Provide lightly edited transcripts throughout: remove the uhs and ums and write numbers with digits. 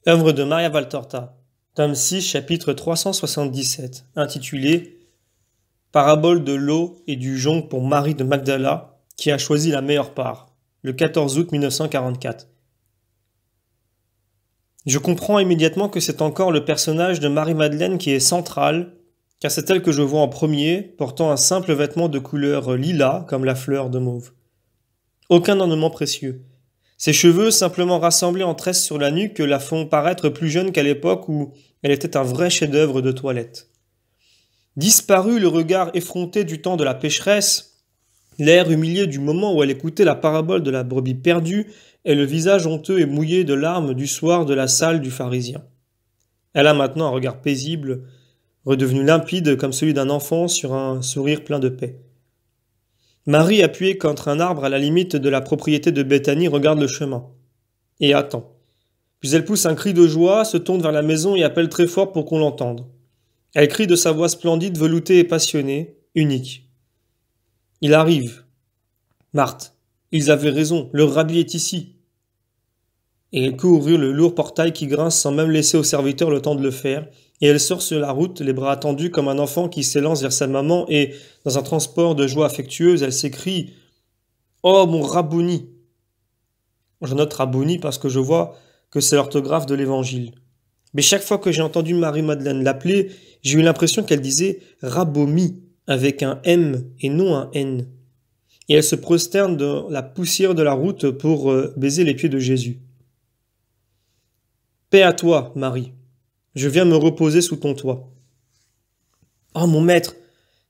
Œuvre de Maria Valtorta, tome 6, chapitre 377, intitulé Parabole de l'eau et du jonc pour Marie de Magdala, qui a choisi la meilleure part, le 14 août 1944. Je comprends immédiatement que c'est encore le personnage de Marie-Madeleine qui est central, car c'est elle que je vois en premier, portant un simple vêtement de couleur lilas, comme la fleur de mauve. Aucun ornement précieux. Ses cheveux, simplement rassemblés en tresses sur la nuque, la font paraître plus jeune qu'à l'époque où elle était un vrai chef-d'œuvre de toilette. Disparu le regard effronté du temps de la pécheresse, l'air humilié du moment où elle écoutait la parabole de la brebis perdue et le visage honteux et mouillé de larmes du soir de la salle du pharisien. Elle a maintenant un regard paisible, redevenu limpide comme celui d'un enfant sur un sourire plein de paix. Marie, appuyée contre un arbre à la limite de la propriété de Béthanie, regarde le chemin et attend. Puis elle pousse un cri de joie, se tourne vers la maison et appelle très fort pour qu'on l'entende. Elle crie de sa voix splendide, veloutée et passionnée, unique. Il arrive. Marthe, ils avaient raison, le rabbi est ici. Et elle court ouvrir le lourd portail qui grince sans même laisser au serviteur le temps de le faire, et elle sort sur la route, les bras tendus comme un enfant qui s'élance vers sa maman, et, dans un transport de joie affectueuse, elle s'écrie « Oh, mon Rabbouni !» Je note Rabbouni parce que je vois que c'est l'orthographe de l'Évangile. Mais chaque fois que j'ai entendu Marie-Madeleine l'appeler, j'ai eu l'impression qu'elle disait « Rabbomi » avec un M et non un N. Et elle se prosterne dans la poussière de la route pour baiser les pieds de Jésus. « Paix à toi, Marie. Je viens me reposer sous ton toit. »« Oh, mon maître !»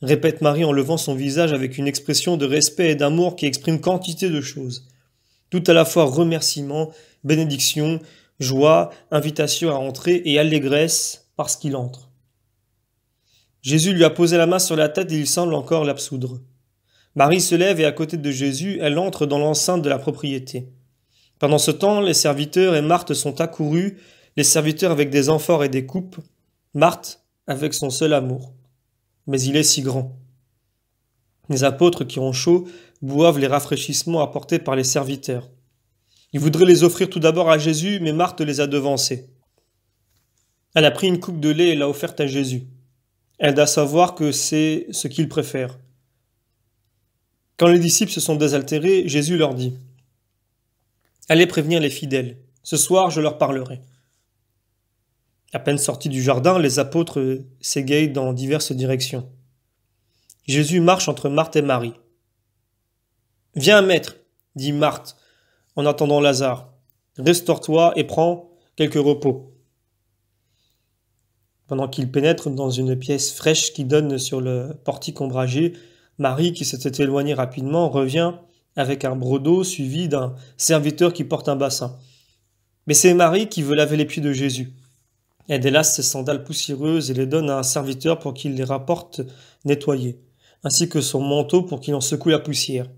répète Marie en levant son visage avec une expression de respect et d'amour qui exprime quantité de choses. Tout à la fois remerciement, bénédiction, joie, invitation à entrer et allégresse parce qu'il entre. Jésus lui a posé la main sur la tête et il semble encore l'absoudre. Marie se lève et à côté de Jésus, elle entre dans l'enceinte de la propriété. Pendant ce temps, les serviteurs et Marthe sont accourus, les serviteurs avec des amphores et des coupes, Marthe avec son seul amour. Mais il est si grand. Les apôtres qui ont chaud boivent les rafraîchissements apportés par les serviteurs. Ils voudraient les offrir tout d'abord à Jésus, mais Marthe les a devancés. Elle a pris une coupe de lait et l'a offerte à Jésus. Elle doit savoir que c'est ce qu'il préfère. Quand les disciples se sont désaltérés, Jésus leur dit « Allez prévenir les fidèles. Ce soir, je leur parlerai. » À peine sortis du jardin, les apôtres s'égayent dans diverses directions. Jésus marche entre Marthe et Marie. « Viens, maître, dit Marthe, en attendant Lazare. Restaure-toi et prends quelques repos. » Pendant qu'il pénètre dans une pièce fraîche qui donne sur le portique ombragé, Marie, qui s'était éloignée rapidement, revient avec un broc d'eau suivi d'un serviteur qui porte un bassin. Mais c'est Marie qui veut laver les pieds de Jésus. Elle délace ses sandales poussiéreuses et les donne à un serviteur pour qu'il les rapporte nettoyés, ainsi que son manteau pour qu'il en secoue la poussière.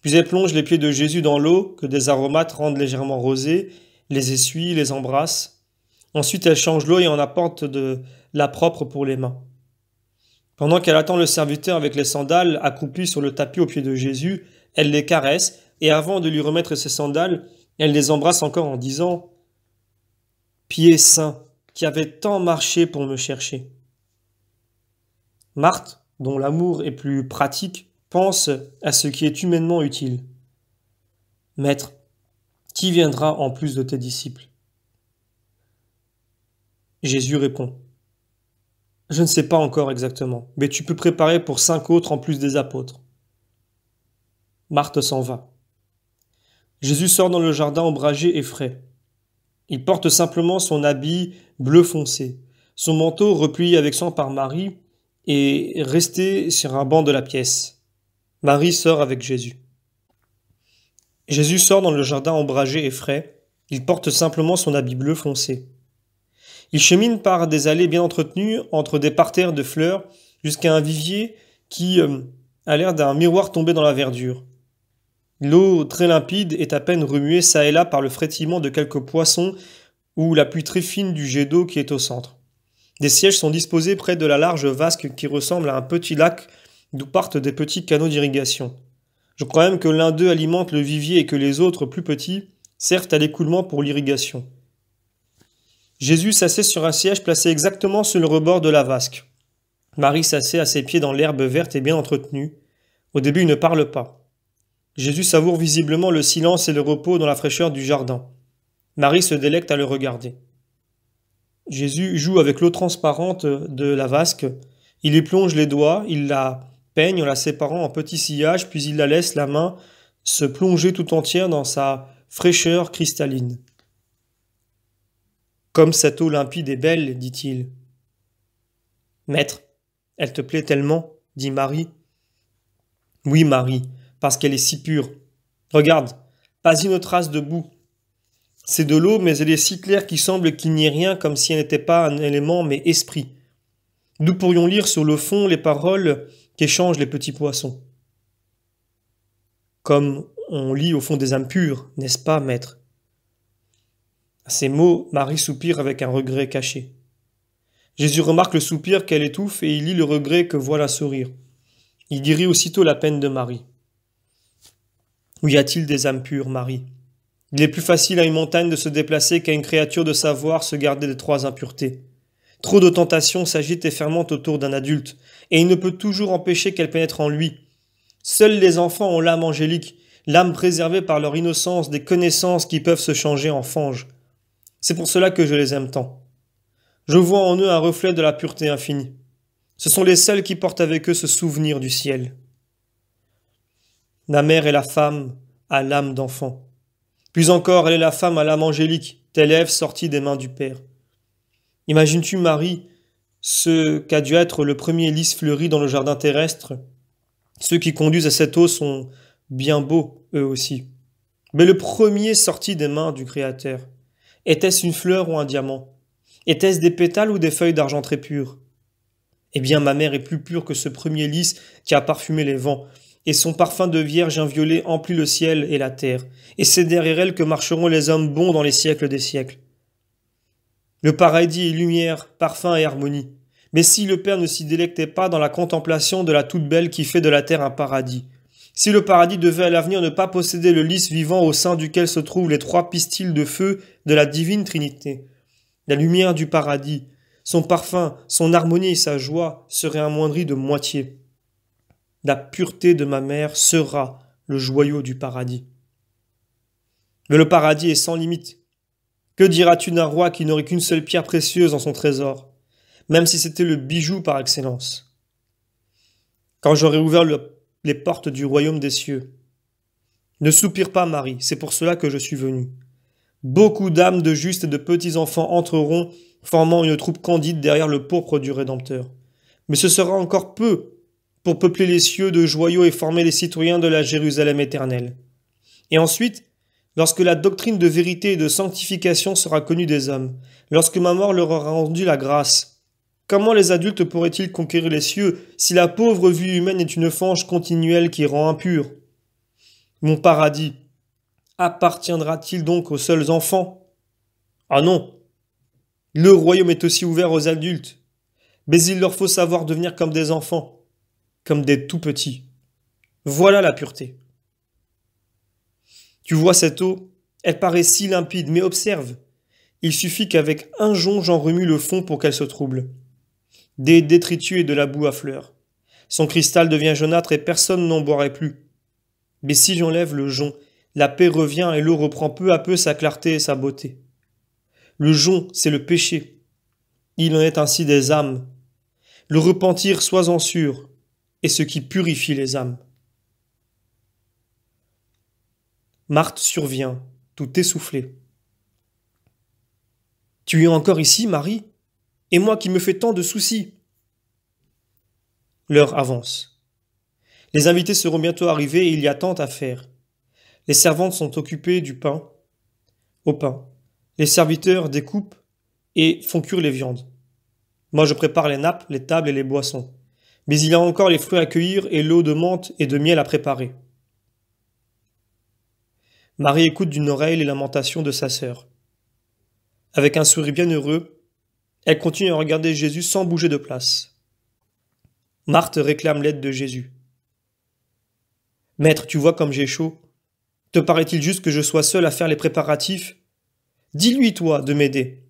Puis elle plonge les pieds de Jésus dans l'eau, que des aromates rendent légèrement rosés, les essuie, les embrasse. Ensuite, elle change l'eau et en apporte de la propre pour les mains. Pendant qu'elle attend le serviteur avec les sandales accroupies sur le tapis aux pieds de Jésus, elle les caresse, et avant de lui remettre ses sandales, elle les embrasse encore en disant « Pieds saints, qui avaient tant marché pour me chercher. » Marthe, dont l'amour est plus pratique, pense à ce qui est humainement utile. « Maître, qui viendra en plus de tes disciples ?» Jésus répond « Je ne sais pas encore exactement, mais tu peux préparer pour 5 autres en plus des apôtres. » Marthe s'en va. Jésus sort dans le jardin ombragé et frais. Il porte simplement son habit bleu foncé. Son manteau, replié avec soin par Marie, est resté sur un banc de la pièce. Marie sort avec Jésus. Jésus sort dans le jardin ombragé et frais. Il porte simplement son habit bleu foncé. Il chemine par des allées bien entretenues entre des parterres de fleurs jusqu'à un vivier qui a l'air d'un miroir tombé dans la verdure. L'eau très limpide est à peine remuée çà et là par le frétillement de quelques poissons ou la pluie très fine du jet d'eau qui est au centre. Des sièges sont disposés près de la large vasque qui ressemble à un petit lac d'où partent des petits canaux d'irrigation. Je crois même que l'un d'eux alimente le vivier et que les autres, plus petits, servent à l'écoulement pour l'irrigation. Jésus s'assied sur un siège placé exactement sur le rebord de la vasque. Marie s'assied à ses pieds dans l'herbe verte et bien entretenue. Au début, il ne parle pas. Jésus savoure visiblement le silence et le repos dans la fraîcheur du jardin. Marie se délecte à le regarder. Jésus joue avec l'eau transparente de la vasque. Il y plonge les doigts, il la peigne en la séparant en petits sillages, puis il la laisse la main se plonger tout entière dans sa fraîcheur cristalline. Comme cette eau limpide et belle, dit-il. Maître, elle te plaît tellement, dit Marie. Oui, Marie, parce qu'elle est si pure. Regarde, pas une trace de boue. C'est de l'eau, mais elle est si claire qu'il semble qu'il n'y ait rien, comme si elle n'était pas un élément, mais esprit. Nous pourrions lire sur le fond les paroles qu'échangent les petits poissons. Comme on lit au fond des âmes pures, n'est-ce pas, maître? À ces mots, Marie soupire avec un regret caché. Jésus remarque le soupir qu'elle étouffe et il lit le regret que voilà sourire. Il guérit aussitôt la peine de Marie. Où y a-t-il des âmes pures, Marie? Il est plus facile à une montagne de se déplacer qu'à une créature de savoir se garder des trois impuretés. Trop de tentations s'agitent et fermentent autour d'un adulte, et il ne peut toujours empêcher qu'elles pénètrent en lui. Seuls les enfants ont l'âme angélique, l'âme préservée par leur innocence des connaissances qui peuvent se changer en fange. C'est pour cela que je les aime tant. Je vois en eux un reflet de la pureté infinie. Ce sont les seuls qui portent avec eux ce souvenir du ciel. La mère est la femme à l'âme d'enfant. Puis encore, elle est la femme à l'âme angélique, telle Ève sortie des mains du Père. Imagines-tu, Marie, ce qu'a dû être le premier lys fleuri dans le jardin terrestre? Ceux qui conduisent à cette eau sont bien beaux, eux aussi. Mais le premier sorti des mains du Créateur, était-ce une fleur ou un diamant? Était-ce des pétales ou des feuilles d'argent très pures? Eh bien, ma mère est plus pure que ce premier lys qui a parfumé les vents, et son parfum de vierge inviolée emplit le ciel et la terre, et c'est derrière elle que marcheront les hommes bons dans les siècles des siècles. Le paradis est lumière, parfum et harmonie. Mais si le Père ne s'y délectait pas dans la contemplation de la toute belle qui fait de la terre un paradis, si le paradis devait à l'avenir ne pas posséder le lys vivant au sein duquel se trouvent les trois pistils de feu de la divine Trinité, la lumière du paradis, son parfum, son harmonie et sa joie seraient amoindris de moitié. La pureté de ma mère sera le joyau du paradis. Mais le paradis est sans limite. Que diras-tu d'un roi qui n'aurait qu'une seule pierre précieuse dans son trésor, même si c'était le bijou par excellence? Quand j'aurai ouvert les portes du royaume des cieux. Ne soupire pas, Marie, c'est pour cela que je suis venu. Beaucoup d'âmes de justes et de petits-enfants entreront, formant une troupe candide derrière le pourpre du Rédempteur. Mais ce sera encore peu pour peupler les cieux de joyaux et former les citoyens de la Jérusalem éternelle. Et ensuite, lorsque la doctrine de vérité et de sanctification sera connue des hommes, lorsque ma mort leur aura rendu la grâce, comment les adultes pourraient-ils conquérir les cieux si la pauvre vie humaine est une fange continuelle qui rend impure? Mon paradis appartiendra-t-il donc aux seuls enfants? Ah non! Le royaume est aussi ouvert aux adultes, mais il leur faut savoir devenir comme des enfants, comme des tout-petits. Voilà la pureté. Tu vois cette eau? Elle paraît si limpide, mais observe. Il suffit qu'avec un jonc j'en remue le fond pour qu'elle se trouble. Des détritus et de la boue à fleurs. Son cristal devient jaunâtre et personne n'en boirait plus. Mais si j'enlève le jonc, la paix revient et l'eau reprend peu à peu sa clarté et sa beauté. Le jonc, c'est le péché. Il en est ainsi des âmes. Le repentir, sois-en sûr, est ce qui purifie les âmes. Marthe survient, tout essoufflée. Tu es encore ici, Marie? Et moi qui me fais tant de soucis? L'heure avance. Les invités seront bientôt arrivés et il y a tant à faire. Les servantes sont occupées au pain. Les serviteurs découpent et font cuire les viandes. Moi je prépare les nappes, les tables et les boissons. Mais il y a encore les fruits à cueillir et l'eau de menthe et de miel à préparer. Marie écoute d'une oreille les lamentations de sa sœur. Avec un sourire bienheureux, elle continue à regarder Jésus sans bouger de place. Marthe réclame l'aide de Jésus. Maître, tu vois comme j'ai chaud. Te paraît-il juste que je sois seul à faire les préparatifs? Dis-lui, toi, de m'aider.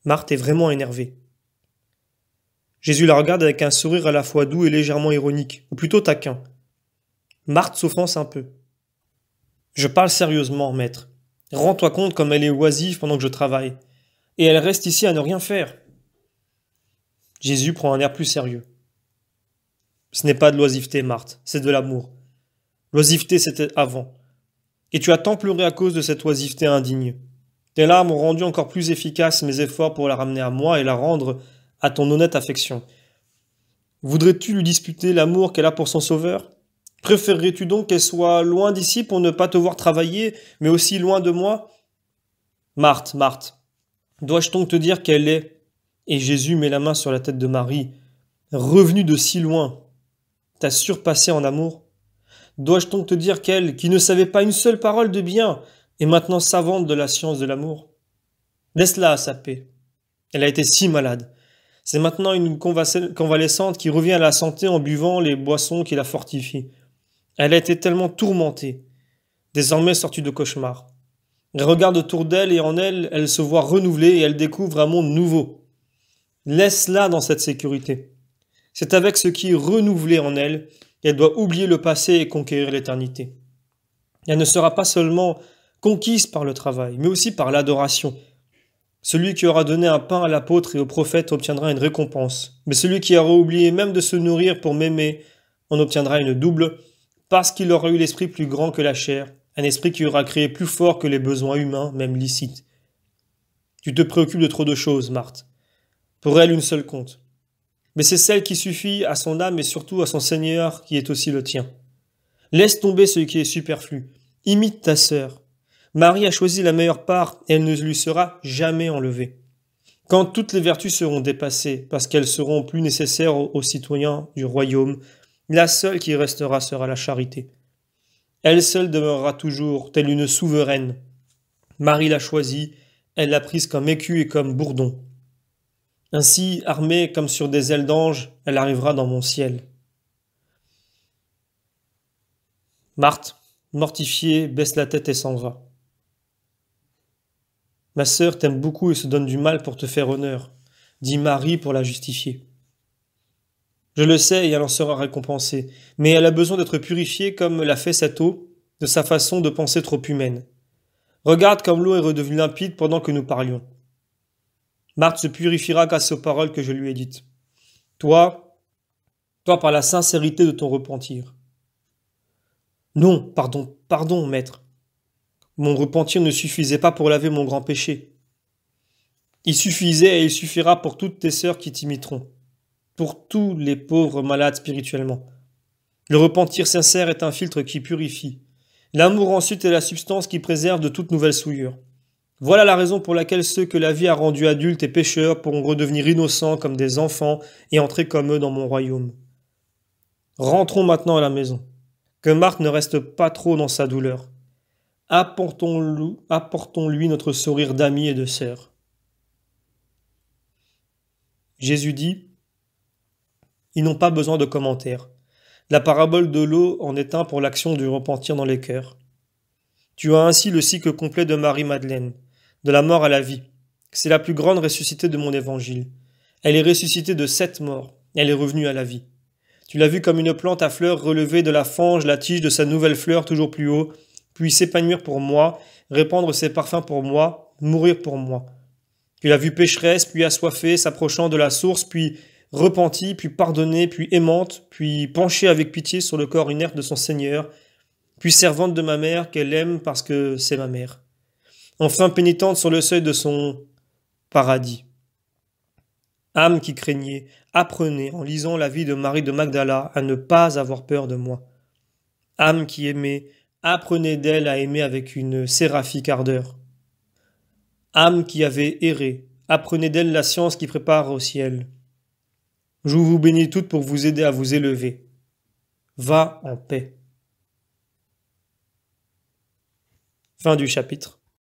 Marthe est vraiment énervée. Jésus la regarde avec un sourire à la fois doux et légèrement ironique, ou plutôt taquin. Marthe s'offense un peu. Je parle sérieusement, maître. Rends-toi compte comme elle est oisive pendant que je travaille. Et elle reste ici à ne rien faire. Jésus prend un air plus sérieux. Ce n'est pas de l'oisiveté, Marthe, c'est de l'amour. L'oisiveté, c'était avant. Et tu as tant pleuré à cause de cette oisiveté indigne. Tes larmes ont rendu encore plus efficaces mes efforts pour la ramener à moi et la rendre à ton honnête affection. Voudrais-tu lui disputer l'amour qu'elle a pour son sauveur? Préférerais-tu donc qu'elle soit loin d'ici pour ne pas te voir travailler, mais aussi loin de moi? Marthe, Marthe, dois-je donc te dire qu'elle est, et Jésus met la main sur la tête de Marie, revenue de si loin, t'a surpassé en amour? Dois-je donc te dire qu'elle, qui ne savait pas une seule parole de bien, est maintenant savante de la science de l'amour? Laisse-la à sa paix. Elle a été si malade. C'est maintenant une convalescente qui revient à la santé en buvant les boissons qui la fortifient. Elle a été tellement tourmentée, désormais sortie de cauchemar. Elle regarde autour d'elle et en elle, elle se voit renouvelée et elle découvre un monde nouveau. Laisse-la dans cette sécurité. C'est avec ce qui est renouvelé en elle qu'elle doit oublier le passé et conquérir l'éternité. Elle ne sera pas seulement conquise par le travail, mais aussi par l'adoration. Celui qui aura donné un pain à l'apôtre et au prophète obtiendra une récompense, mais celui qui aura oublié même de se nourrir pour m'aimer en obtiendra une double, parce qu'il aura eu l'esprit plus grand que la chair, un esprit qui aura créé plus fort que les besoins humains, même licites. Tu te préoccupes de trop de choses, Marthe. Pour elle, une seule compte. Mais c'est celle qui suffit à son âme et surtout à son Seigneur qui est aussi le tien. Laisse tomber ce qui est superflu. Imite ta sœur. Marie a choisi la meilleure part et elle ne lui sera jamais enlevée. Quand toutes les vertus seront dépassées, parce qu'elles seront plus nécessaires aux citoyens du royaume, la seule qui restera sera la charité. Elle seule demeurera toujours, telle une souveraine. Marie l'a choisie, elle l'a prise comme écu et comme bourdon. Ainsi, armée comme sur des ailes d'ange, elle arrivera dans mon ciel. Marthe, mortifiée, baisse la tête et s'en va. Ma sœur t'aime beaucoup et se donne du mal pour te faire honneur, dit Marie pour la justifier. Je le sais et elle en sera récompensée, mais elle a besoin d'être purifiée comme l'a fait cette eau, de sa façon de penser trop humaine. Regarde comme l'eau est redevenue limpide pendant que nous parlions. Marthe se purifiera grâce aux paroles que je lui ai dites. Toi par la sincérité de ton repentir. Non, pardon, maître. Mon repentir ne suffisait pas pour laver mon grand péché. Il suffisait et il suffira pour toutes tes sœurs qui t'imiteront, pour tous les pauvres malades spirituellement. Le repentir sincère est un filtre qui purifie. L'amour ensuite est la substance qui préserve de toute nouvelle souillure. Voilà la raison pour laquelle ceux que la vie a rendus adultes et pécheurs pourront redevenir innocents comme des enfants et entrer comme eux dans mon royaume. Rentrons maintenant à la maison. Que Marthe ne reste pas trop dans sa douleur. Apportons-lui notre sourire d'amis et de sœurs. Jésus dit, ils n'ont pas besoin de commentaires. La parabole de l'eau en est un pour l'action du repentir dans les cœurs. Tu as ainsi le cycle complet de Marie-Madeleine, de la mort à la vie. C'est la plus grande ressuscitée de mon évangile. Elle est ressuscitée de 7 morts. Elle est revenue à la vie. Tu l'as vue comme une plante à fleurs relever de la fange la tige de sa nouvelle fleur toujours plus haut, puis s'épanouir pour moi, répandre ses parfums pour moi, mourir pour moi. Tu l'as vue pécheresse, puis assoiffée, s'approchant de la source, puis repentie, puis pardonnée, puis aimante, puis penchée avec pitié sur le corps inerte de son Seigneur, puis servante de ma mère qu'elle aime parce que c'est ma mère. Enfin pénitente sur le seuil de son paradis. Âme qui craignait, apprenez, en lisant la vie de Marie de Magdala, à ne pas avoir peur de moi. Âme qui aimait, apprenez d'elle à aimer avec une séraphique ardeur. Âme qui avait erré, apprenez d'elle la science qui prépare au ciel. Je vous bénis toutes pour vous aider à vous élever. Va en paix. Fin du chapitre.